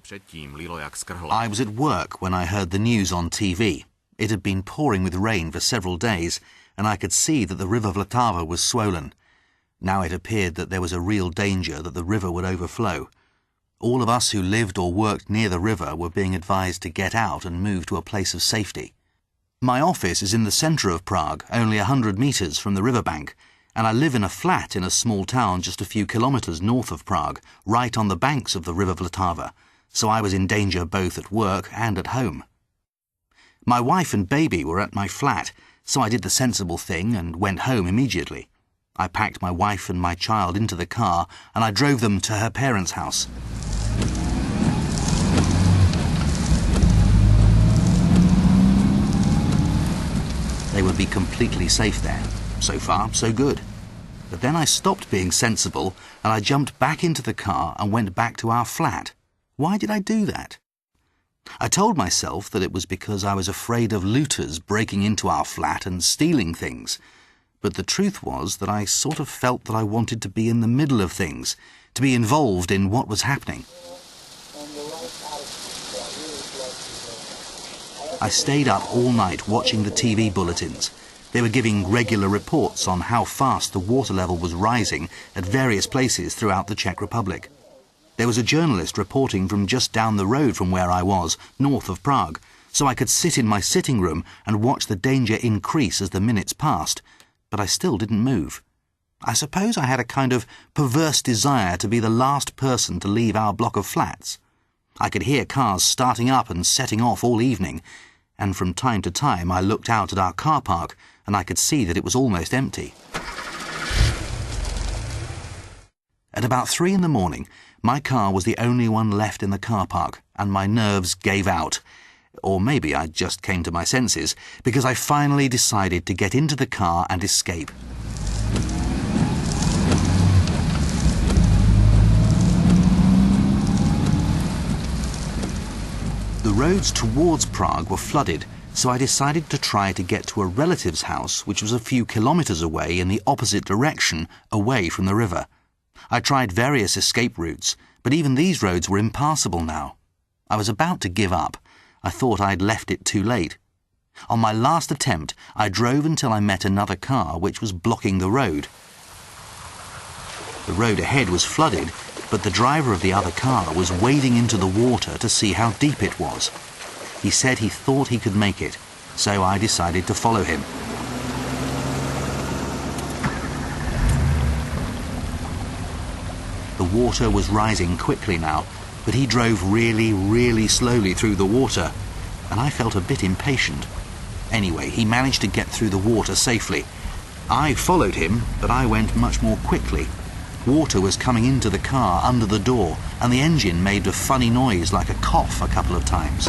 I was at work when I heard the news on TV. It had been pouring with rain for several days, and I could see that the river Vltava was swollen. Now it appeared that there was a real danger that the river would overflow. All of us who lived or worked near the river were being advised to get out and move to a place of safety. My office is in the centre of Prague, only 100 metres from the riverbank, and I live in a flat in a small town just a few kilometres north of Prague, right on the banks of the river Vltava, so I was in danger both at work and at home. My wife and baby were at my flat, so I did the sensible thing and went home immediately. I packed my wife and my child into the car and I drove them to her parents' house. They would be completely safe there. So far, so good. But then I stopped being sensible and I jumped back into the car and went back to our flat. Why did I do that? I told myself that it was because I was afraid of looters breaking into our flat and stealing things. But the truth was that I sort of felt that I wanted to be in the middle of things, to be involved in what was happening. I stayed up all night watching the TV bulletins. They were giving regular reports on how fast the water level was rising at various places throughout the Czech Republic. There was a journalist reporting from just down the road from where I was, north of Prague, so I could sit in my sitting room and watch the danger increase as the minutes passed, but I still didn't move. I suppose I had a kind of perverse desire to be the last person to leave our block of flats. I could hear cars starting up and setting off all evening, and from time to time I looked out at our car park and I could see that it was almost empty. At about 3 in the morning, my car was the only one left in the car park, and my nerves gave out. Or maybe I just came to my senses, because I finally decided to get into the car and escape. The roads towards Prague were flooded, so I decided to try to get to a relative's house which was a few kilometres away in the opposite direction, away from the river. I tried various escape routes, but even these roads were impassable now. I was about to give up. I thought I'd left it too late. On my last attempt, I drove until I met another car which was blocking the road. The road ahead was flooded, but the driver of the other car was wading into the water to see how deep it was. He said he thought he could make it, so I decided to follow him. The water was rising quickly now, but he drove really, really slowly through the water, and I felt a bit impatient. Anyway, he managed to get through the water safely. I followed him, but I went much more quickly. Water was coming into the car under the door, and the engine made a funny noise like a cough a couple of times.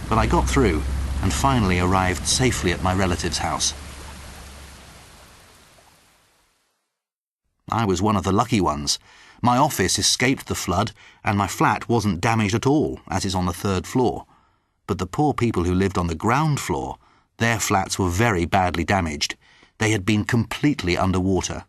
But I got through, and finally arrived safely at my relative's house. I was one of the lucky ones. My office escaped the flood, and my flat wasn't damaged at all, as is on the 3rd floor. But the poor people who lived on the ground floor, their flats were very badly damaged. They had been completely underwater.